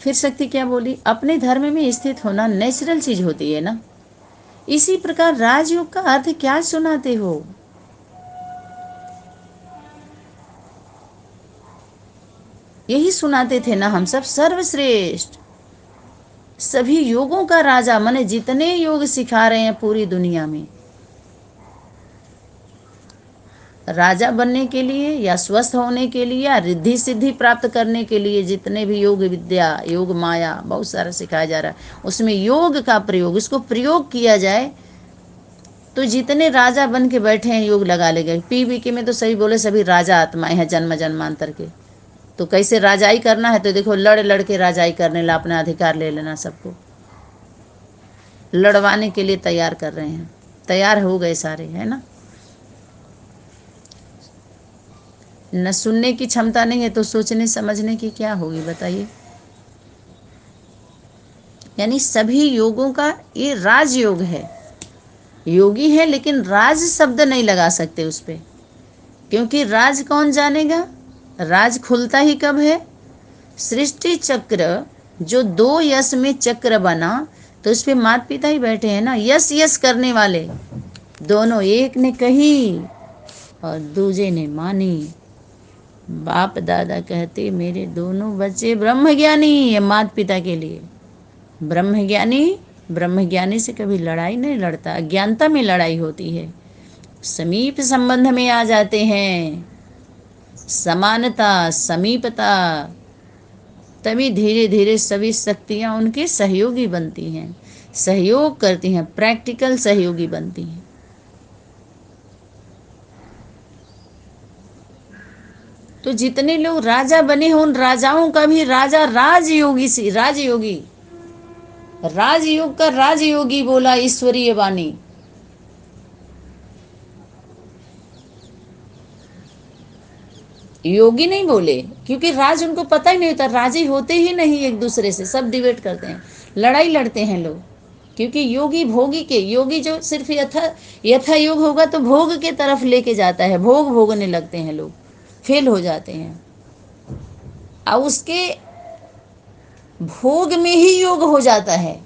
फिर शक्ति क्या बोली, अपने धर्म में स्थित होना नेचुरल चीज होती है ना। इसी प्रकार राजयोग का अर्थ क्या सुनाते हो? यही सुनाते थे ना हम सब, सर्वश्रेष्ठ सभी योगों का राजा, माने जितने योग सिखा रहे हैं पूरी दुनिया में, राजा बनने के लिए या स्वस्थ होने के लिए या रिद्धि सिद्धि प्राप्त करने के लिए जितने भी योग विद्या, योग माया बहुत सारा सिखाया जा रहा है, उसमें योग का प्रयोग, इसको प्रयोग किया जाए तो जितने राजा बन के बैठे हैं योग लगा ले गए। पीवीके में तो सही बोले सभी राजा आत्माएं हैं जन्म जन्मांतर के। तो कैसे राजाई करना है, तो देखो लड़ लड़ के राजाई करने ला, अपना अधिकार ले लेना, सबको लड़वाने के लिए तैयार कर रहे हैं, तैयार हो गए सारे, है ना। न सुनने की क्षमता नहीं है तो सोचने समझने की क्या होगी बताइए। यानी सभी योगों का ये राजयोग है, योगी है लेकिन राज शब्द नहीं लगा सकते उस पर, क्योंकि राज कौन जानेगा, राज खुलता ही कब है, सृष्टि चक्र जो 2 यश में चक्र बना तो उस पर माता पिता ही बैठे हैं ना, यस यस करने वाले दोनों, एक ने कही और दूजे ने मानी। बाप दादा कहते मेरे दोनों बच्चे ब्रह्मज्ञानी, ये माता पिता के लिए ब्रह्मज्ञानी से कभी लड़ाई नहीं लड़ता, अज्ञानता में लड़ाई होती है। समीप संबंध में आ जाते हैं, समानता समीपता, तभी धीरे धीरे सभी शक्तियां उनके सहयोगी बनती हैं, सहयोग करती हैं, प्रैक्टिकल सहयोगी बनती हैं। तो जितने लोग राजा बने हैं उन राजाओं का भी राजा राजयोगी सी, राजयोगी, राजयोग का राजयोगी बोला ईश्वरीय वाणी। योगी नहीं बोले, क्योंकि राज उनको पता ही नहीं होता, राजी होते ही नहीं एक दूसरे से, सब डिबेट करते हैं, लड़ाई लड़ते हैं लोग। क्योंकि योगी भोगी के, योगी जो सिर्फ यथा योग होगा तो भोग के तरफ लेके जाता है, भोग भोगने लगते हैं लोग, फेल हो जाते हैं। और उसके भोग में ही योग हो जाता है,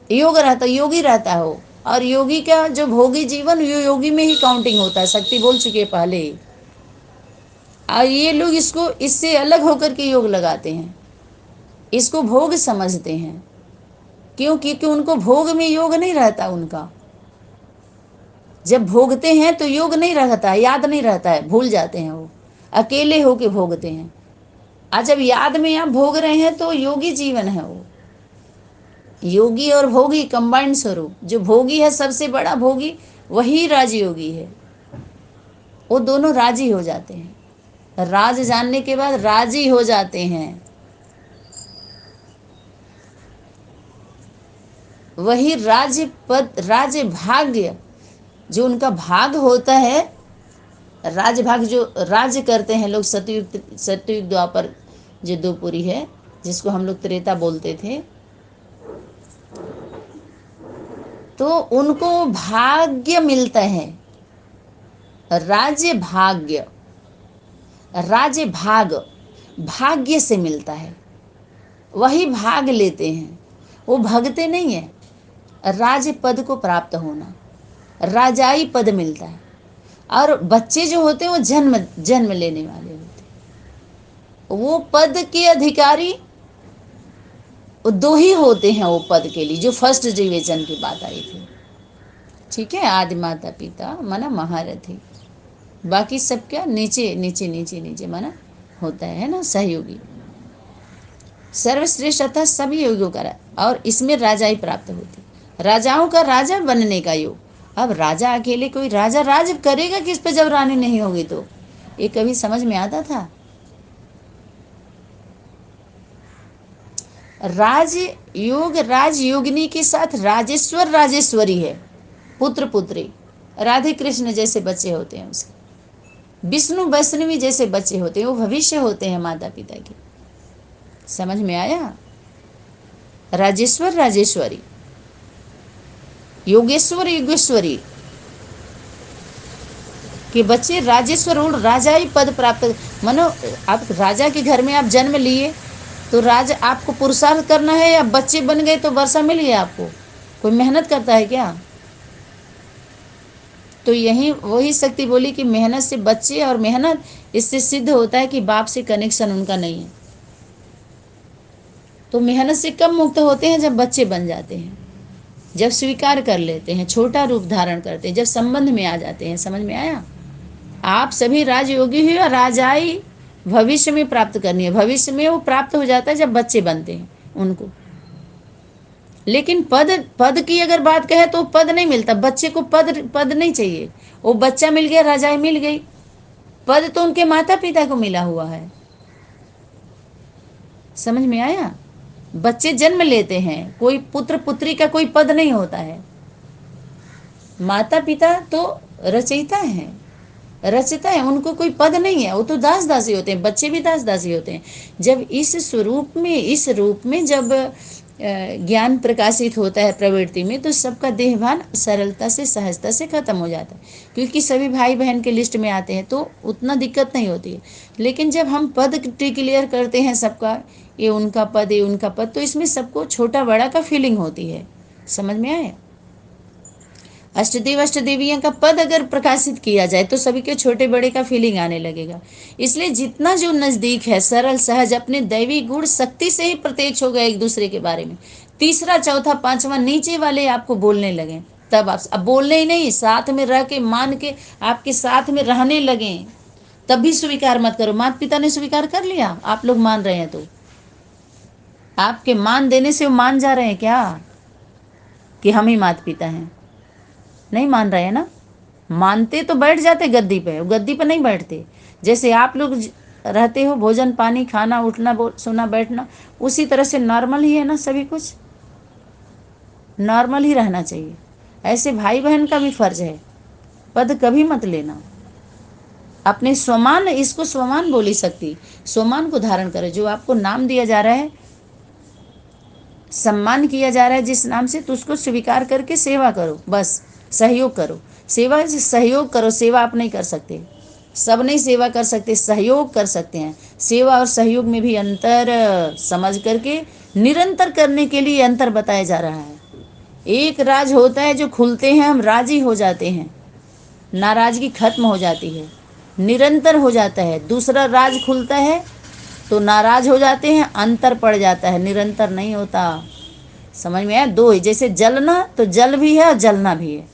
योग रहता, योगी रहता हो, और योगी का जो भोगी जीवन योगी में ही काउंटिंग होता है, शक्ति बोल चुके पहले ही। और ये लोग इसको इससे अलग होकर के योग लगाते हैं, इसको भोग समझते हैं। क्यों? क्योंकि उनको भोग में योग नहीं रहता उनका, जब भोगते हैं तो योग नहीं रहता, याद नहीं रहता है, भूल जाते हैं, वो अकेले होके भोगते हैं। आज जब याद में आप भोग रहे हैं तो योगी जीवन है वो, योगी और भोगी कंबाइंड स्वरूप। जो भोगी है सबसे बड़ा भोगी वही राजयोगी है, वो दोनों राजी हो जाते हैं, राज जानने के बाद राजी हो जाते हैं। वही राज्य पद, राज्य भाग्य जो उनका भाग होता है, राज भाग जो राज्य करते हैं लोग, सतयुग द्वापर जो 2 पुरी है, जिसको हम लोग त्रेता बोलते थे, तो उनको भाग्य मिलता है, राज्य भाग्य, राज्य भाग भाग्य से मिलता है, वही भाग लेते हैं, वो भगते नहीं है। राज पद को प्राप्त होना, राजाई पद मिलता है। और बच्चे जो होते हैं वो जन्म लेने वाले होते हैं, वो पद के अधिकारी वो 2 ही होते हैं, वो पद के लिए जो फर्स्ट डिवीजन की बात आई थी, ठीक है, आदि माता पिता माना महारथी, बाकी सब क्या नीचे नीचे नीचे नीचे माना होता है ना, सहयोगी। सर्वश्रेष्ठ अर्थात सभी योगियों का, और इसमें राजाई प्राप्त होती, राजाओं का राजा बनने का योग। अब राजा अकेले कोई राजा राज करेगा किस पे जब रानी नहीं होगी, तो ये कभी समझ में आता था? राज योग राजयोगिनी के साथ राजेश्वर राजेश्वरी है, पुत्र पुत्री, राधे कृष्ण जैसे बच्चे होते हैं उसके, विष्णु वैष्णवी जैसे बच्चे होते हैं, वो भविष्य होते हैं माता पिता के। समझ में आया? राजेश्वर राजेश्वरी, योगेश्वर योगेश्वरी के बच्चे राजेश्वर और राजाई पद प्राप्त। मानो आप राजा के घर में आप जन्म लिए, तो राज आपको पुरुषार्थ करना है या बच्चे बन गए तो वर्षा मिल गया आपको? कोई मेहनत करता है क्या? तो यही वही शक्ति बोली कि मेहनत से बच्चे, और मेहनत इससे सिद्ध होता है कि बाप से कनेक्शन उनका नहीं है। तो मेहनत से कब मुक्त होते हैं? जब बच्चे बन जाते हैं, जब स्वीकार कर लेते हैं, छोटा रूप धारण करते हैं, जब संबंध में आ जाते हैं। समझ में आया? आप सभी राजयोगी हुए और राजाई भविष्य में प्राप्त करनी है। भविष्य में वो प्राप्त हो जाता है जब बच्चे बनते हैं उनको। लेकिन पद पद की अगर बात कहे तो पद नहीं मिलता बच्चे को। पद नहीं चाहिए। वो बच्चा मिल गया, राजाई मिल गई, पद तो उनके माता पिता को मिला हुआ है। समझ में आया? बच्चे जन्म लेते हैं, कोई पुत्र पुत्री का कोई पद नहीं होता है। माता पिता तो रचयिता हैं, रचता है, उनको कोई पद नहीं है। वो तो दास दासी होते हैं, बच्चे भी दास दासी होते हैं। जब इस स्वरूप में, इस रूप में जब ज्ञान प्रकाशित होता है प्रवृत्ति में, तो सबका देहभान सरलता से, सहजता से खत्म हो जाता है। क्योंकि सभी भाई बहन के लिस्ट में आते हैं तो उतना दिक्कत नहीं होती है। लेकिन जब हम पद डिक्लेयर करते हैं सबका, ये उनका पद, ये उनका पद, तो इसमें सबको छोटा बड़ा का फीलिंग होती है। समझ में आया? अष्टदेव अष्टदेवियों का पद अगर प्रकाशित किया जाए तो सभी के छोटे बड़े का फीलिंग आने लगेगा। इसलिए जितना जो नजदीक है, सरल सहज, अपने दैवी गुण शक्ति से ही प्रत्यक्ष हो गए एक दूसरे के बारे में। तीसरा चौथा पांचवा नीचे वाले आपको बोलने लगे, तब आप अब बोलने ही नहीं, साथ में रह के, मान के आपके साथ में रहने लगे, तब भी स्वीकार मत करो। माता पिता ने स्वीकार कर लिया, आप लोग मान रहे हैं तो आपके मान देने से वो मान जा रहे हैं क्या कि हम ही माता पिता हैं? नहीं मान रहे हैं ना। मानते तो बैठ जाते गद्दी पे, गद्दी पे नहीं बैठते। जैसे आप लोग रहते हो, भोजन पानी खाना उठना सोना बैठना, उसी तरह से नॉर्मल ही है ना। सभी कुछ नॉर्मल ही रहना चाहिए। ऐसे भाई बहन का भी फर्ज है। पद कभी मत लेना। अपने स्वमान, इसको स्वमान बोली सकती, स्वमान को धारण करो। जो आपको नाम दिया जा रहा है, सम्मान किया जा रहा है जिस नाम से, तो उसको स्वीकार करके सेवा करो, बस सहयोग करो। सेवा से सहयोग करो। सेवा आप नहीं कर सकते, सब नहीं सेवा कर सकते, सहयोग कर सकते हैं। सेवा और सहयोग में भी अंतर समझ करके निरंतर करने के लिए अंतर बताया जा रहा है। एक राज होता है जो खुलते हैं हम राजी हो जाते हैं, नाराजगी खत्म हो जाती है, निरंतर हो जाता है। दूसरा राज खुलता है तो नाराज हो जाते हैं, अंतर पड़ जाता है, निरंतर नहीं होता। समझ में आया? दो ही, जैसे जलना तो जल भी है और जलना भी है।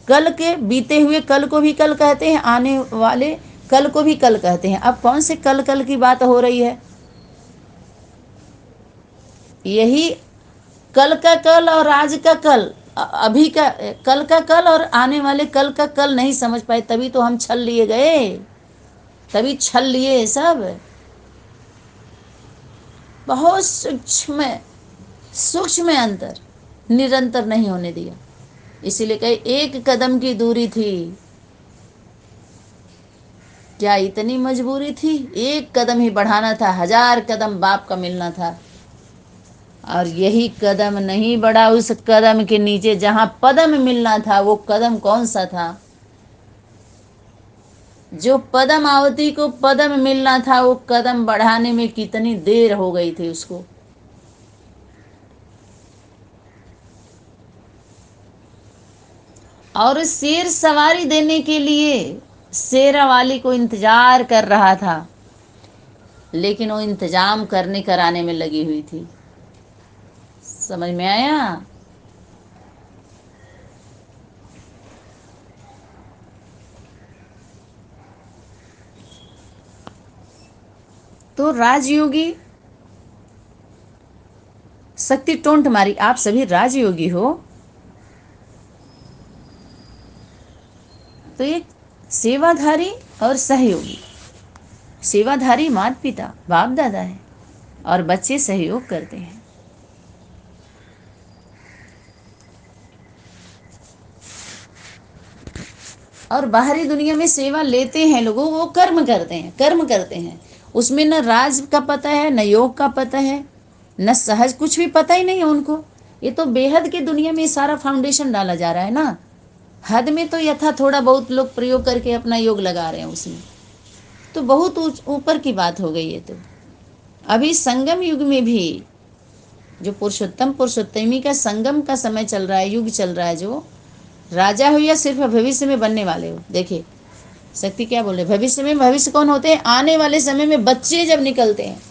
कल के बीते हुए कल को भी कल कहते हैं, आने वाले कल को भी कल कहते हैं। अब कौन से कल कल की बात हो रही है? यही कल का कल और आज का कल, अभी का कल का कल और आने वाले कल का कल नहीं समझ पाए, तभी तो हम छल लिए गए, तभी छल लिए सब। बहुत सूक्ष्म सूक्ष्म अंतर, निरंतर नहीं होने दिया। इसीलिए कहे एक कदम की दूरी थी। क्या इतनी मजबूरी थी? एक कदम ही बढ़ाना था, 1000 कदम बाप का मिलना था। और यही कदम नहीं बढ़ा, उस कदम के नीचे जहां पदम मिलना था, वो कदम कौन सा था? जो पदम आवती को पदम मिलना था, वो कदम बढ़ाने में कितनी देर हो गई थी उसको। और शेर सवारी देने के लिए शेरा वाली को इंतजार कर रहा था, लेकिन वो इंतजाम करने कराने में लगी हुई थी। समझ में आया? तो राजयोगी शक्ति टोंट मारी, आप सभी राजयोगी हो। तो एक सेवाधारी और सहयोगी। सेवाधारी माता पिता बाप दादा है, और बच्चे सहयोग करते हैं। और बाहरी दुनिया में सेवा लेते हैं लोगों, वो कर्म करते हैं, कर्म करते हैं। उसमें न राज का पता है, न योग का पता है, न सहज, कुछ भी पता ही नहीं है उनको। ये तो बेहद की दुनिया में सारा फाउंडेशन डाला जा रहा है ना। हद में तो यथा थोड़ा बहुत लोग प्रयोग करके अपना योग लगा रहे हैं उसमें, तो बहुत ऊपर की बात हो गई है। तो अभी संगम युग में भी जो पुरुषोत्तम पुरुषोत्तमी का संगम का समय चल रहा है, युग चल रहा है, जो राजा हो या सिर्फ भविष्य में बनने वाले हो। देखिए शक्ति क्या बोल रहे, भविष्य में, भविष्य कौन होते हैं? आने वाले समय में बच्चे जब निकलते हैं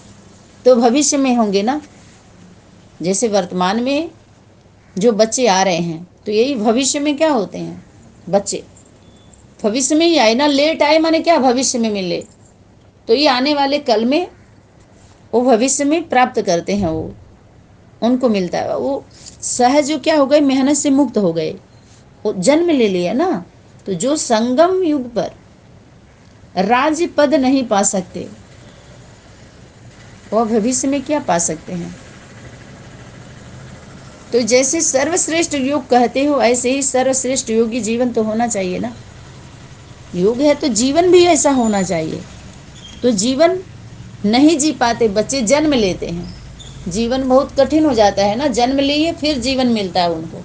तो भविष्य में होंगे ना। जैसे वर्तमान में जो बच्चे आ रहे हैं तो यही भविष्य में क्या होते हैं? बच्चे भविष्य में ही आए ना, लेट आए माने क्या? भविष्य में मिले। तो ये आने वाले कल में वो भविष्य में प्राप्त करते हैं, वो उनको मिलता है। वो सहज जो क्या हो गए, मेहनत से मुक्त हो गए, वो जन्म ले लिया ना। तो जो संगम युग पर राज्य पद नहीं पा सकते वो भविष्य में क्या पा सकते हैं? तो जैसे सर्वश्रेष्ठ योग कहते हो, ऐसे ही सर्वश्रेष्ठ योगी जीवन तो होना चाहिए ना। योग है तो जीवन भी ऐसा होना चाहिए। तो जीवन नहीं जी पाते बच्चे, जन्म लेते हैं, जीवन बहुत कठिन हो जाता है ना। जन्म लिए फिर जीवन मिलता है उनको।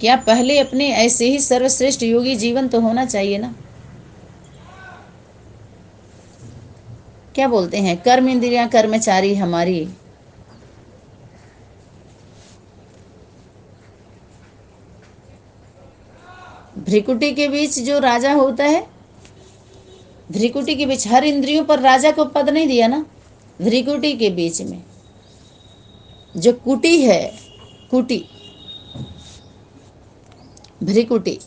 क्या पहले अपने ऐसे ही सर्वश्रेष्ठ योगी जीवन तो होना चाहिए ना। क्या बोलते हैं, कर्म इंद्रियां कर्मचारी हमारी। भ्रिकुटी के बीच जो राजा होता है, भ्रिकुटी के बीच, हर इंद्रियों पर राजा को पद नहीं दिया ना। भ्रिकुटी के बीच में जो कुटी है, कुटी, भ्रिकुटी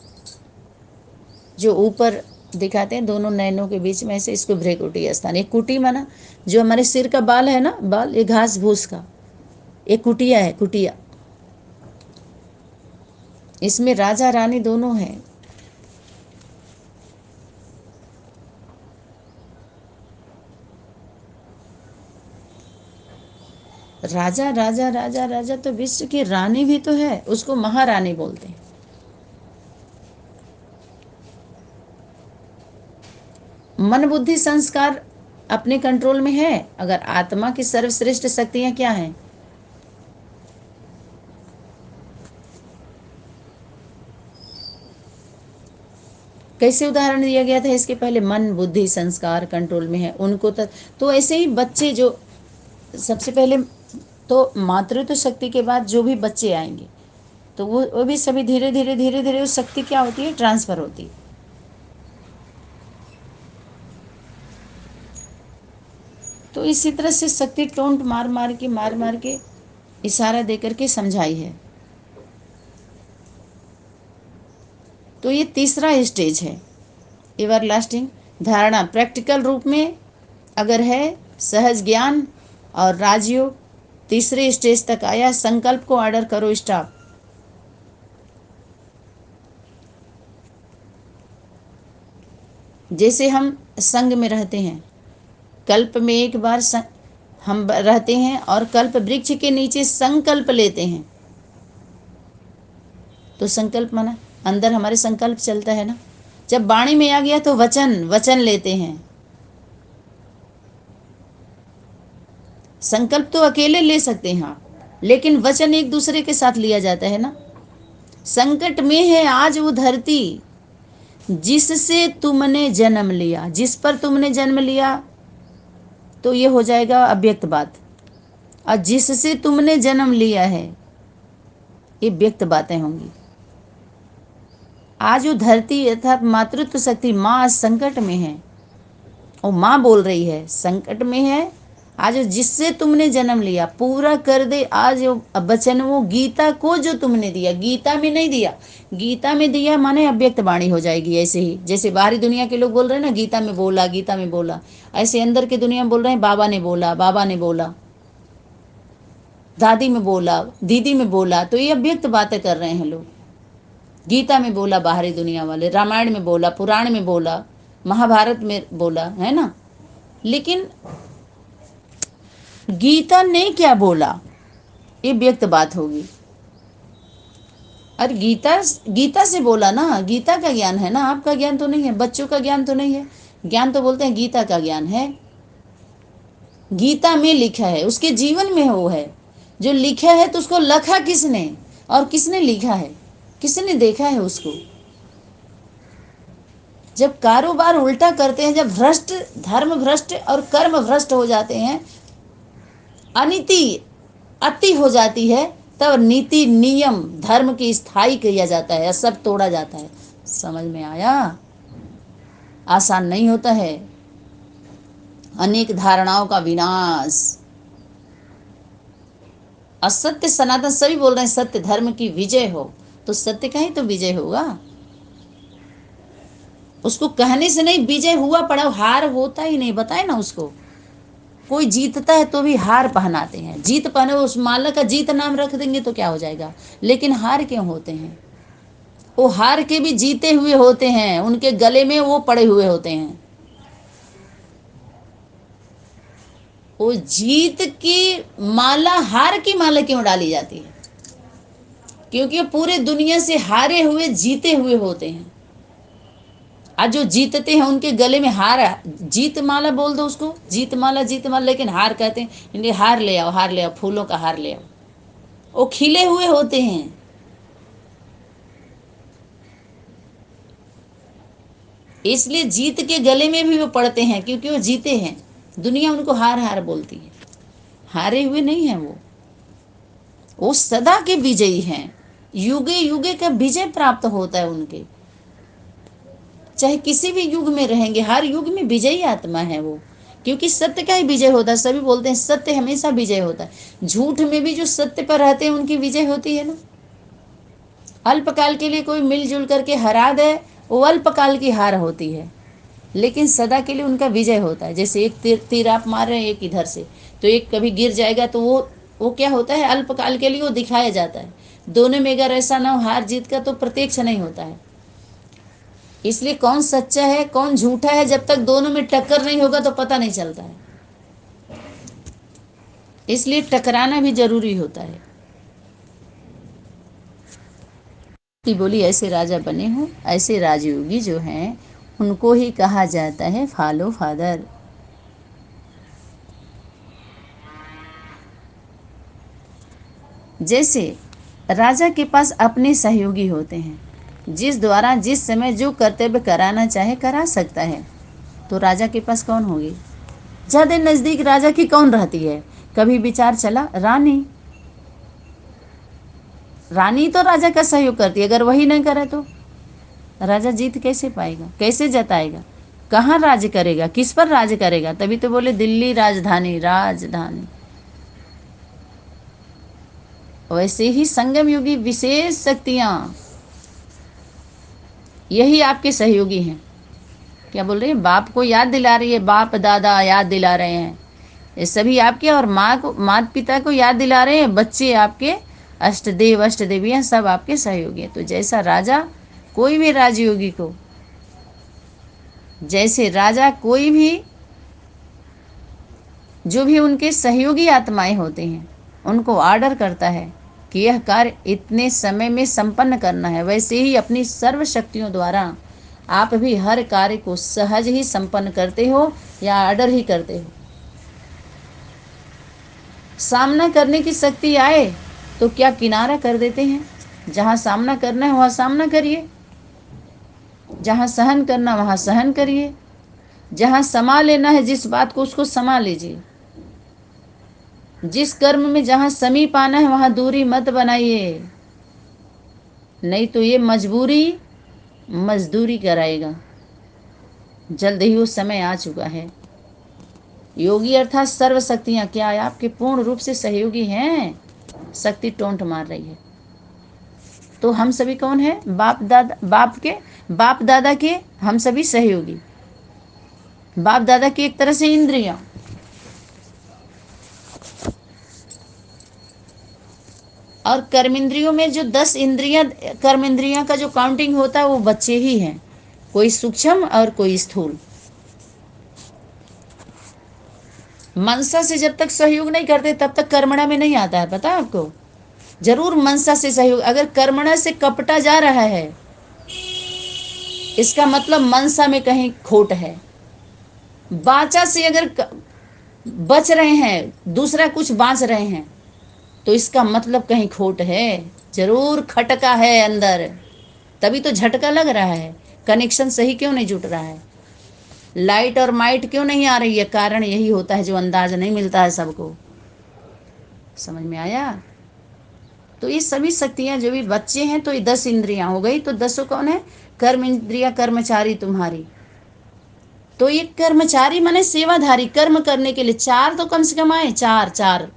जो ऊपर दिखाते हैं दोनों नैनों के बीच में, ऐसे इसको भ्रिकुटी स्थान। ये कुटी माना जो हमारे सिर का बाल है ना, बाल, ये घास भूस का, ये कुटिया है, कुटिया। इसमें राजा रानी दोनों हैं। राजा राजा राजा राजा तो विश्व की रानी भी तो है, उसको महारानी बोलते हैं। मन बुद्धि संस्कार अपने कंट्रोल में है। अगर आत्मा की सर्वश्रेष्ठ शक्तियां क्या हैं? कैसे उदाहरण दिया गया था इसके पहले? मन बुद्धि संस्कार कंट्रोल में है उनको। तो ऐसे ही बच्चे जो सबसे पहले तो मातृत्व शक्ति के बाद जो भी बच्चे आएंगे तो वो भी सभी धीरे धीरे धीरे धीरे उस शक्ति क्या होती है, ट्रांसफर होती है। तो इसी तरह से शक्ति टोंट मार मार के इशारा देकर के समझाई है। तो ये तीसरा स्टेज है, एवरलास्टिंग धारणा। प्रैक्टिकल रूप में अगर है सहज ज्ञान और राजयोग, तीसरे स्टेज तक आया। संकल्प को ऑर्डर करो, स्टॉप। जैसे हम संग में रहते हैं, कल्प में एक बार हम रहते हैं और कल्प वृक्ष के नीचे संकल्प लेते हैं। तो संकल्प माना अंदर हमारे संकल्प चलता है ना। जब वाणी में आ गया तो वचन, वचन लेते हैं। संकल्प तो अकेले ले सकते हैं आप, लेकिन वचन एक दूसरे के साथ लिया जाता है ना। संकट में है आज वो धरती जिससे तुमने जन्म लिया, जिस पर तुमने जन्म लिया तो ये हो जाएगा अव्यक्त बात, और जिससे तुमने जन्म लिया है ये व्यक्त बातें होंगी। आज वो धरती अर्थात मातृत्व शक्ति माँ संकट में है, और माँ बोल रही है संकट में है। आज जिससे तुमने जन्म लिया पूरा कर दे आज वचन, वो गीता को जो तुमने दिया, गीता में नहीं दिया। गीता में दिया माने अव्यक्त वाणी हो जाएगी। ऐसे ही जैसे बाहरी दुनिया के लोग बोल रहे हैं ना, गीता में बोला, गीता में बोला, ऐसे अंदर की दुनिया में बोल रहे हैं बाबा ने बोला, बाबा ने बोला, दादी में बोला, दीदी में बोला। तो ये अव्यक्त बातें कर रहे हैं लोग। गीता में बोला बाहरी दुनिया वाले, रामायण में बोला, पुराण में बोला, महाभारत में बोला, है ना। लेकिन गीता ने क्या बोला ये व्यक्त बात होगी। और गीता, गीता से बोला ना, गीता का ज्ञान है ना, आपका ज्ञान तो नहीं है, बच्चों का ज्ञान तो नहीं है। ज्ञान तो बोलते हैं गीता का ज्ञान है। गीता में लिखा है, उसके जीवन में वो है जो लिखा है। तो उसको लिखा किसने और किसने लिखा है, किसने देखा है उसको? जब कारोबार उल्टा करते हैं, जब भ्रष्ट, धर्म भ्रष्ट और कर्म भ्रष्ट हो जाते हैं, अनीति अति हो जाती है, तब नीति नियम धर्म की स्थायी किया जाता है, सब तोड़ा जाता है। समझ में आया? आसान नहीं होता है। अनेक धारणाओं का विनाश। असत्य सनातन सभी बोल रहे हैं सत्य धर्म की विजय हो, तो सत्य का ही तो विजय होगा। उसको कहने से नहीं, विजय हुआ पड़ा, हार होता ही नहीं। बताए ना उसको, कोई जीतता है तो भी हार पहनाते हैं, जीत पहने, उस माला का जीत नाम रख देंगे तो क्या हो जाएगा। लेकिन हार क्यों होते हैं? वो हार के भी जीते हुए होते हैं, उनके गले में वो पड़े हुए होते हैं। वो जीत की माला, हार की माला क्यों डाली जाती है? क्योंकि वो पूरे दुनिया से हारे हुए जीते हुए होते हैं। आज जो जीतते हैं उनके गले में हार, जीत माला बोल दो उसको, जीत माला, जीत माला, लेकिन हार कहते हैं। इनके हार ले आओ, हार ले आओ, फूलों का हार ले आओ। वो खिले हुए होते हैं। इसलिए जीत के गले में भी वो पड़ते हैं, क्योंकि वो जीते हैं। दुनिया उनको हार हार बोलती है, हारे हुए नहीं है वो सदा के विजयी हैं। युगे युगे का विजय प्राप्त होता है उनके, चाहे किसी भी युग में रहेंगे, हर युग में विजयी आत्मा है वो। क्योंकि सत्य का ही विजय होता है। सभी बोलते हैं सत्य हमेशा विजय होता है। झूठ में भी जो सत्य पर रहते हैं उनकी विजय होती है ना। अल्पकाल के लिए कोई मिलजुल करके हरा दे, वो अल्पकाल की हार होती है, लेकिन सदा के लिए उनका विजय होता है। जैसे एक तीर आप मार रहे हैं एक इधर से, तो एक कभी गिर जाएगा तो वो क्या होता है, अल्पकाल के लिए वो दिखाया जाता है। दोनों में अगर ऐसा ना हो, हार जीत का तो प्रत्यक्ष नहीं होता है। इसलिए कौन सच्चा है कौन झूठा है, जब तक दोनों में टक्कर नहीं होगा तो पता नहीं चलता है। इसलिए टकराना भी जरूरी होता है। कि बोली ऐसे राजा बने हो, ऐसे राजयोगी जो हैं उनको ही कहा जाता है फॉलो फादर। जैसे राजा के पास अपने सहयोगी होते हैं, जिस द्वारा जिस समय जो कर्तव्य कराना चाहे करा सकता है। तो राजा के पास कौन होगी? ज़्यादा नज़दीक राजा की कौन रहती है? कभी विचार चला, रानी। रानी तो राजा का सहयोग करती है, अगर वही नहीं करे तो राजा जीत कैसे पाएगा, कैसे जताएगा, कहाँ राज करेगा, किस पर राज करेगा? तभी तो बोले दिल्ली राजधानी, राजधानी। वैसे ही संगम योगी विशेष शक्तियाँ यही आपके सहयोगी हैं। क्या बोल रहे हैं? बाप को याद दिला रही है, बाप दादा याद दिला रहे हैं, ये सभी आपके, और माँ को, माता पिता को याद दिला रहे हैं, बच्चे आपके, अष्टदेव अष्टदेवियाँ सब आपके सहयोगी हैं। तो जैसा राजा कोई भी राजयोगी को, जैसे राजा कोई भी जो भी उनके सहयोगी आत्माएं होते हैं उनको ऑर्डर करता है कि यह कार्य इतने समय में संपन्न करना है, वैसे ही अपनी सर्व शक्तियों द्वारा आप भी हर कार्य को सहज ही संपन्न करते हो या ऑर्डर ही करते हो। सामना करने की शक्ति आए तो क्या किनारा कर देते हैं? जहाँ सामना करना है वहाँ सामना करिए, जहाँ सहन करना वहाँ सहन करिए, जहाँ समा लेना है जिस बात को उसको समा लीजिए। जिस कर्म में जहाँ समीप आना है वहाँ दूरी मत बनाइए, नहीं तो ये मजबूरी मजदूरी कराएगा। जल्द ही वो समय आ चुका है। योगी अर्थात सर्व शक्तियाँ क्या है आपके पूर्ण रूप से सहयोगी हैं? शक्ति टोंट मार रही है। तो हम सभी कौन है? बाप दादा के हम सभी सहयोगी। बाप दादा की एक तरह से इंद्रियां, और कर्मेंद्रियों में जो 10 इंद्रियां, कर्मेंद्रियां का जो काउंटिंग होता है वो बच्चे ही हैं, कोई सूक्ष्म और कोई स्थूल। मनसा से जब तक सहयोग नहीं करते तब तक कर्मणा में नहीं आता है, पता है आपको? जरूर मनसा से सहयोग, अगर कर्मणा से कपटा जा रहा है इसका मतलब मनसा में कहीं खोट है। वाचा से अगर बच रहे हैं, दूसरा कुछ बाँच रहे हैं, तो इसका मतलब कहीं खोट है, जरूर खटका है अंदर, तभी तो झटका लग रहा है। कनेक्शन सही क्यों नहीं जुट रहा है, लाइट और माइट क्यों नहीं आ रही है? कारण यही होता है जो अंदाज नहीं मिलता है सबको। समझ में आया? तो ये सभी शक्तियां जो भी बच्चे हैं, तो ये 10 इंद्रियां हो गई। तो 10 कौन है? कर्म इंद्रिया कर्मचारी तुम्हारी। तो ये कर्मचारी माने सेवाधारी, कर्म करने के लिए। 4 तो कम से कम आए, 4 4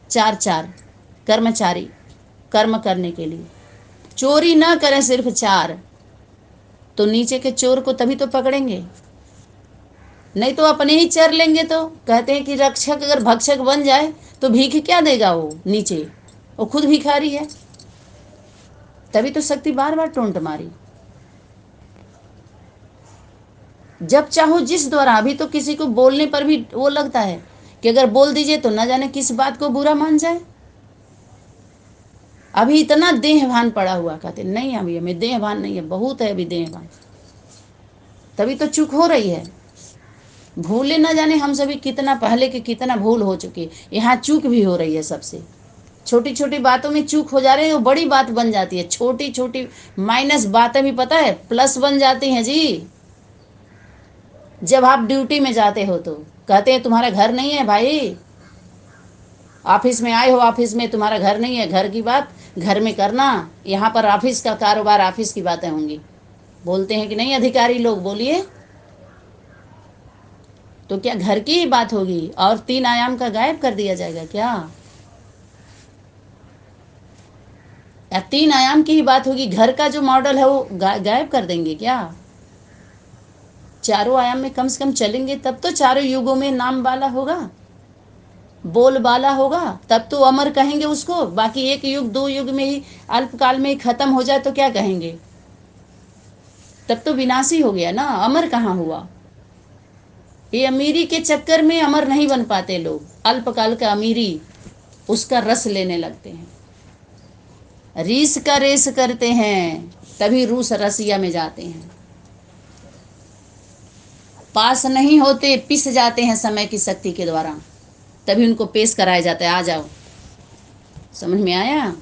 4 4 कर्मचारी, कर्म करने के लिए। चोरी ना करें सिर्फ 4, तो नीचे के चोर को तभी तो पकड़ेंगे, नहीं तो अपने ही चर लेंगे। तो कहते हैं कि रक्षक अगर भक्षक बन जाए तो भीख क्या देगा वो नीचे, वो खुद भिखारी है। तभी तो शक्ति बार बार टोंट मारी। जब चाहो जिस द्वारा। अभी तो किसी को बोलने पर भी वो लगता है कि अगर बोल दीजिए तो न जाने किस बात को बुरा मान जाए। अभी इतना देहभान पड़ा हुआ, कहते नहीं अभी हमें देहभान नहीं है, बहुत है अभी देहभान। तभी तो चूक हो रही है। भूले न जाने हम सभी कितना पहले के कितना भूल हो चुकी, यहाँ चूक भी हो रही है सबसे। छोटी छोटी बातों में चूक हो जा रही है, वो बड़ी बात बन जाती है। छोटी छोटी माइनस बातें भी पता है प्लस बन जाती हैं जी। जब आप ड्यूटी में जाते हो तो कहते हैं तुम्हारा घर नहीं है भाई, ऑफिस में आए हो, ऑफिस में तुम्हारा घर नहीं है, घर की बात घर में करना, यहाँ पर ऑफिस का कारोबार, ऑफिस की बातें होंगी। बोलते हैं कि नहीं अधिकारी लोग, बोलिए। तो क्या घर की ही बात होगी और 3 आयाम का गायब कर दिया जाएगा क्या? या 3 आयाम की ही बात होगी, घर का जो मॉडल है वो गायब कर देंगे क्या? चारों आयाम में कम से कम चलेंगे तब तो चारों युगों में नाम वाला होगा, बोल वाला होगा, तब तो अमर कहेंगे उसको। बाकी 1 युग 2 युग में ही अल्पकाल में ही खत्म हो जाए तो क्या कहेंगे? तब तो विनाशी हो गया ना, अमर कहाँ हुआ? ये अमीरी के चक्कर में अमर नहीं बन पाते लोग। अल्पकाल का अमीरी उसका रस लेने लगते हैं, रीस का रेस करते हैं, तभी रूस रसिया में जाते हैं। पास नहीं होते, पिस जाते हैं समय की शक्ति के द्वारा, तभी उनको पेश कराया जाता है, आ जाओ। समझ में आया?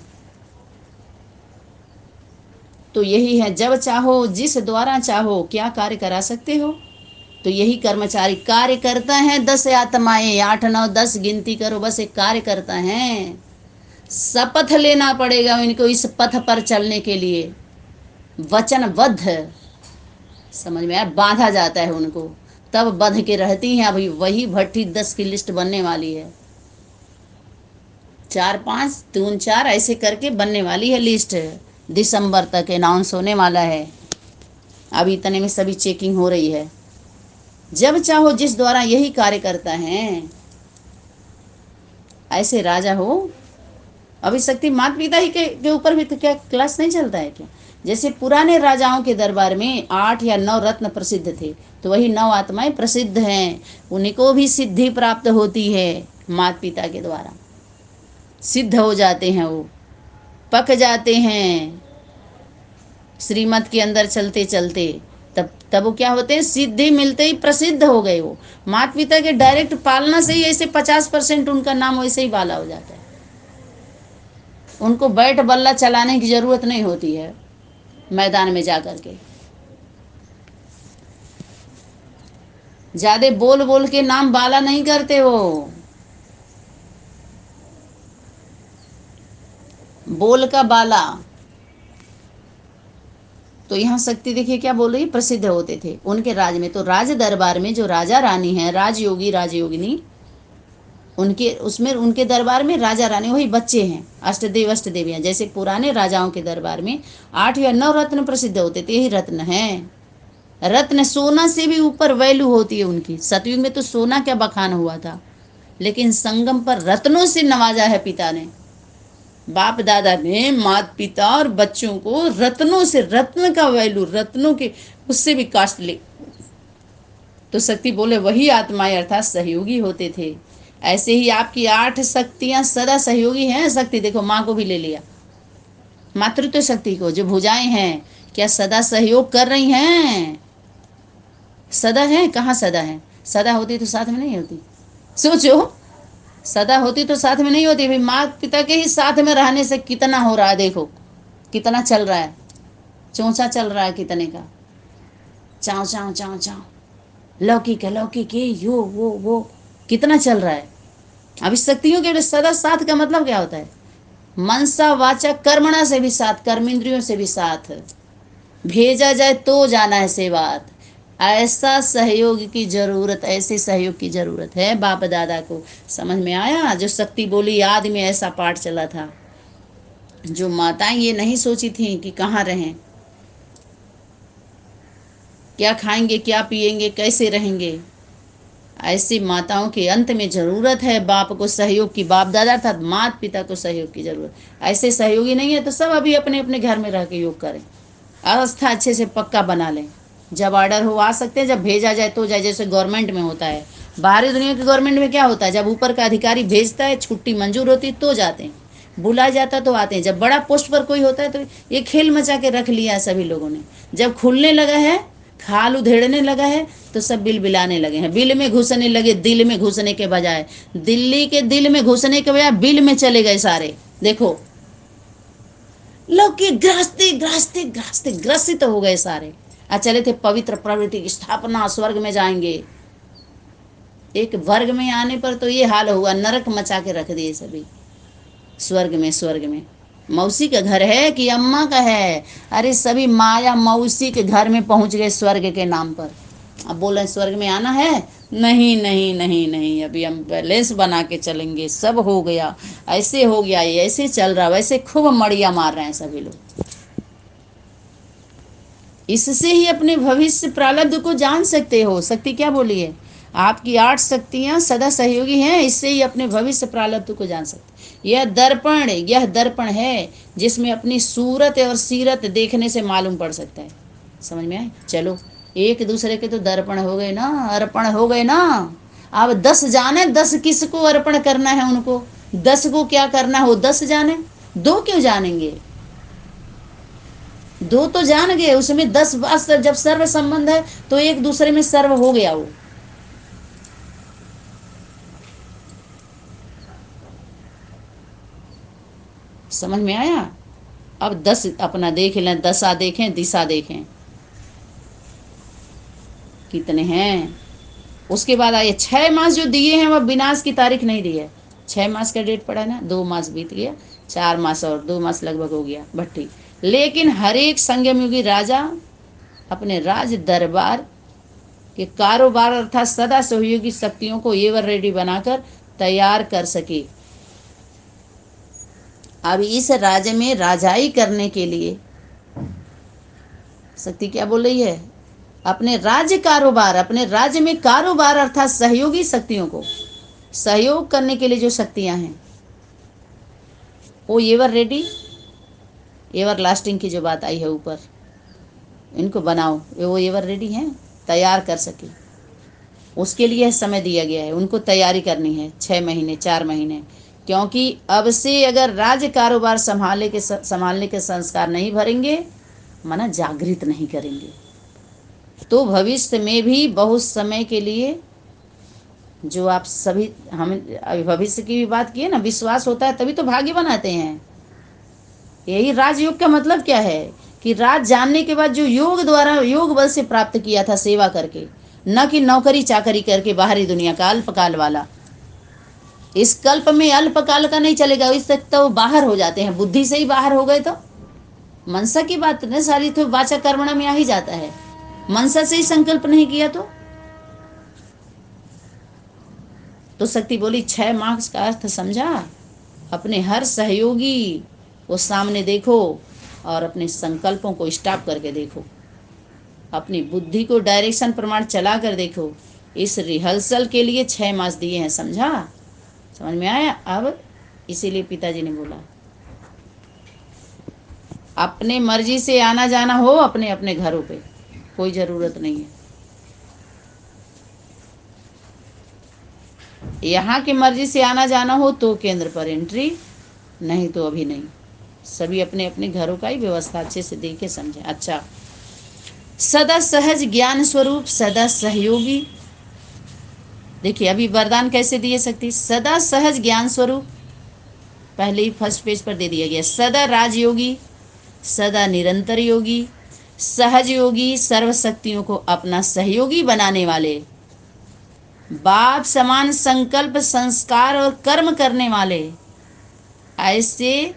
तो यही है, जब चाहो जिस द्वारा चाहो क्या कार्य करा सकते हो। तो यही कर्मचारी कार्य करता है। 10 आत्माएं, 8 9 10 गिनती करो, बस एक कार्य करता है। शपथ लेना पड़ेगा इनको इस पथ पर चलने के लिए, वचनबद्ध। समझ में आया? बांधा जाता है उनको, तब बंध के रहती हैं। अभी वही भट्टी 10 की लिस्ट बनने वाली है, 4 5 3 4 ऐसे करके बनने वाली है लिस्ट। दिसंबर तक अनाउंस होने वाला है, अभी इतने में सभी चेकिंग हो रही है। जब चाहो जिस द्वारा यही कार्य करता है। ऐसे राजा हो। अभी शक्ति माता पिता ही के ऊपर भी तो क्या क्लास नहीं चलता है क्या? जैसे पुराने राजाओं के दरबार में 8 या 9 रत्न प्रसिद्ध थे, तो वही 9 आत्माएं प्रसिद्ध हैं। उन्हीं को भी सिद्धि प्राप्त होती है, माता पिता के द्वारा सिद्ध हो जाते हैं, वो पक जाते हैं श्रीमत के अंदर चलते चलते। तब वो क्या होते हैं? सिद्धि मिलते ही प्रसिद्ध हो गए। वो माता पिता के डायरेक्ट पालना से ही ऐसे 50% उनका नाम वैसे ही बाला हो जाता है। उनको बैट बल्ला चलाने की जरूरत नहीं होती है मैदान में जाकर के। ज्यादा बोल बोल के नाम बाला नहीं करते हो, बोल का बाला। तो यहाँ शक्ति देखिए क्या बोल रही है, प्रसिद्ध होते थे उनके राज में। तो राज दरबार में जो राजा रानी है, राजयोगी राजयोगिनी, उनके उसमें उनके दरबार में राजा रानी वही बच्चे हैं, अष्टदेव अष्टदेवियां। जैसे पुराने राजाओं के दरबार में 8 या 9 रत्न प्रसिद्ध होते थे, यही रत्न हैं। रत्न सोना से भी ऊपर वैल्यू होती है उनकी। सतयुग में तो सोना क्या बखान हुआ था, लेकिन संगम पर रत्नों से नवाजा है पिता ने, बाप दादा ने माता पिता और बच्चों को रत्नों से, रत्न का वैल्यू, रत्नों के उससे भी कास्टली। तो शक्ति बोले वही आत्माएं अर्थात सहयोगी होते थे। ऐसे ही आपकी 8 शक्तियां सदा सहयोगी हैं। शक्ति देखो माँ को भी ले लिया, मातृत्व शक्ति को, जो भुजाएं हैं क्या सदा सहयोग कर रही हैं? सदा है? कहाँ सदा है? सदा होती तो साथ में नहीं होती। सोचो, सदा होती तो साथ में नहीं होती। भाई माँ पिता के ही साथ में रहने से कितना हो रहा है, देखो कितना चल रहा है, चौंचा चल रहा है कितने का। चाव चाव चाव चाव, लौकिक है लौकिक, ये यो वो कितना चल रहा है। अब इस शक्तियों के सदा साथ का मतलब क्या होता है? मनसा वाचा कर्मणा से भी साथ, कर्मेंद्रियों से भी साथ, भेजा जाए तो जाना है से बात। ऐसा सहयोग की जरूरत, ऐसे सहयोग की जरूरत है बाप दादा को। समझ में आया? जो शक्ति बोली याद में ऐसा पाठ चला था। जो माताएं ये नहीं सोची थी कि कहाँ रहें, क्या खाएंगे, क्या पिएंगे, कैसे रहेंगे, ऐसी माताओं के अंत में जरूरत है बाप को सहयोग की। बाप दादा अर्थात माता पिता को सहयोग की जरूरत। ऐसे सहयोगी नहीं है तो सब अभी अपने अपने घर में रह के योग करें, अवस्था अच्छे से पक्का बना लें। जब ऑर्डर हो आ सकते हैं, जब भेजा जाए तो जाए। जैसे गवर्नमेंट में होता है, बाहरी दुनिया के गवर्नमेंट में क्या होता है, जब ऊपर का अधिकारी भेजता है, छुट्टी मंजूर होती तो जाते हैं, बुलाया जाता तो आते हैं। जब बड़ा पोस्ट पर कोई होता है तो ये खेल मचा के रख लिया है सभी लोगों ने। जब खुलने लगा है, खाल उधेड़ने लगा है, तो सब बिल बिलाने लगे हैं। बिल में घुसने लगे, दिल में घुसने के बजाय, दिल्ली के दिल में घुसने के बजाय बिल में चले गए सारे। देखो लौकिक ग्रस्ती ग्रस्ती ग्रस्ती ग्रसित हो गए सारे। चले थे पवित्र प्रवृत्ति की स्थापना, स्वर्ग में जाएंगे। एक वर्ग में आने पर तो ये हाल हुआ, नरक मचा के रख दिए सभी। स्वर्ग में मौसी का घर है कि अम्मा का है? अरे सभी माया मौसी के घर में पहुंच गए स्वर्ग के नाम पर। अब बोले स्वर्ग में आना है? नहीं नहीं नहीं नहीं, अभी हम बैलेंस बना के चलेंगे, सब हो गया, ऐसे हो गया, ये ऐसे चल रहा, वैसे खूब मड़िया मार रहे हैं सभी लोग। इससे ही अपने भविष्य प्रारब्ध को जान सकते हो। शक्ति क्या बोली है? आपकी 8 शक्तियां सदा सहयोगी हैं, इससे ही अपने भविष्य प्रारब्ध को जान सकते। यह दर्पण है जिसमें अपनी सूरत और सीरत देखने से मालूम पड़ सकता है। समझ में आए? चलो एक दूसरे के तो दर्पण हो गए ना, अर्पण हो गए ना। अब 10 जाने 10 किसको अर्पण करना है, उनको 10 को क्या करना हो 10 जाने, 2 क्यों जानेंगे? 2 तो जान गए, उसमें 10 बात जब सर्व संबंध है तो एक दूसरे में सर्व हो गया वो। समझ में आया? अब 10 अपना देख लें, दशा देखें, दिशा देखें कितने हैं। उसके बाद आइए 6 मास जो दिए हैं वह विनाश की तारीख नहीं दी है। 6 मास का डेट पड़ा है ना, 2 मास बीत गया, 4 मास और 2 मास लगभग हो गया भट्टी। लेकिन हर एक संयम युगी राजा अपने राज दरबार के कारोबार अर्थात सदा सहयोगी शक्तियों को एवर रेडी बनाकर तैयार कर सके। अब इस राज्य में राजाई करने के लिए शक्ति क्या बोल रही है? अपने राज्य कारोबार, अपने राज्य में कारोबार अर्थात सहयोगी शक्तियों को सहयोग करने के लिए जो शक्तियां हैं वो एवर रेडी, एवर लास्टिंग की जो बात आई है ऊपर, इनको बनाओ, वो एवर रेडी हैं, तैयार कर सके। उसके लिए समय दिया गया है, उनको तैयारी करनी है 6 महीने 4 महीने। क्योंकि अब से अगर राज्य कारोबार संभालने के संस्कार नहीं भरेंगे, माना जागृत नहीं करेंगे, तो भविष्य में भी बहुत समय के लिए जो आप सभी, हम अभी भविष्य की भी बात की है ना, विश्वास होता है तभी तो भाग्य बनाते हैं। यही राजयोग का मतलब क्या है कि राज जानने के बाद जो योग द्वारा योग बल से प्राप्त किया था सेवा करके, न कि नौकरी चाकरी करके बाहरी दुनिया का अल्पकाल वाला। इस कल्प में अल्पकाल का नहीं चलेगा, इस तक तो बाहर हो जाते हैं, बुद्धि से ही बाहर हो गए तो मनसा की बात न सारी तो वाचा कर्मणा में आ ही जाता है। मनसा से ही संकल्प नहीं किया तो शक्ति बोली 6 मार्क्स का अर्थ समझा? अपने हर सहयोगी को सामने देखो और अपने संकल्पों को स्टॉप करके देखो, अपनी बुद्धि को डायरेक्शन प्रमाण चला कर देखो। इस रिहर्सल के लिए 6 मास दिए हैं, समझा? समझ में आया? अब इसीलिए पिताजी ने बोला अपने मर्जी से आना जाना हो अपने अपने घरों पे, कोई जरूरत नहीं है। यहाँ की मर्जी से आना जाना हो तो केंद्र पर एंट्री, नहीं तो अभी नहीं। सभी अपने अपने घरों का ही व्यवस्था अच्छे से देखे समझे। अच्छा, सदा सहज ज्ञान स्वरूप, सदा सहयोगी। देखिए अभी वरदान कैसे दिए सकती, सदा सहज ज्ञान स्वरूप पहले ही फर्स्ट पेज पर दे दिया गया। सदा राजयोगी, सदा निरंतर योगी, सहज योगी सर्वशक्तियों को अपना सहयोगी बनाने वाले, बाप समान संकल्प, संस्कार और कर्म करने वाले, ऐसे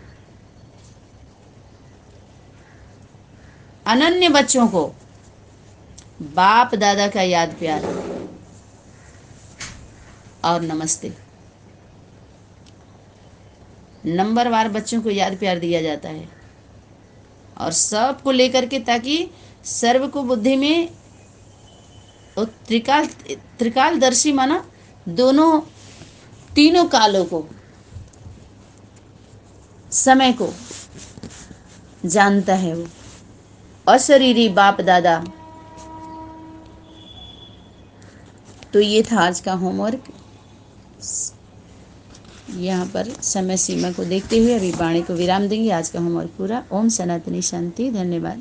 अनन्य बच्चों को बाप दादा का याद प्यार और नमस्ते। नंबरवार बच्चों को याद प्यार दिया जाता है और सबको लेकर के, ताकि सर्व को बुद्धि में त्रिकालदर्शी माना दोनों तीनों कालों को, समय को जानता है वो अशरीरी बाप दादा। तो ये था आज का होमवर्क। यहाँ पर समय सीमा को देखते हुए अभी वाणी को विराम देंगे। आज का होमवर्क पूरा। ओम सनातनी शांति। धन्यवाद।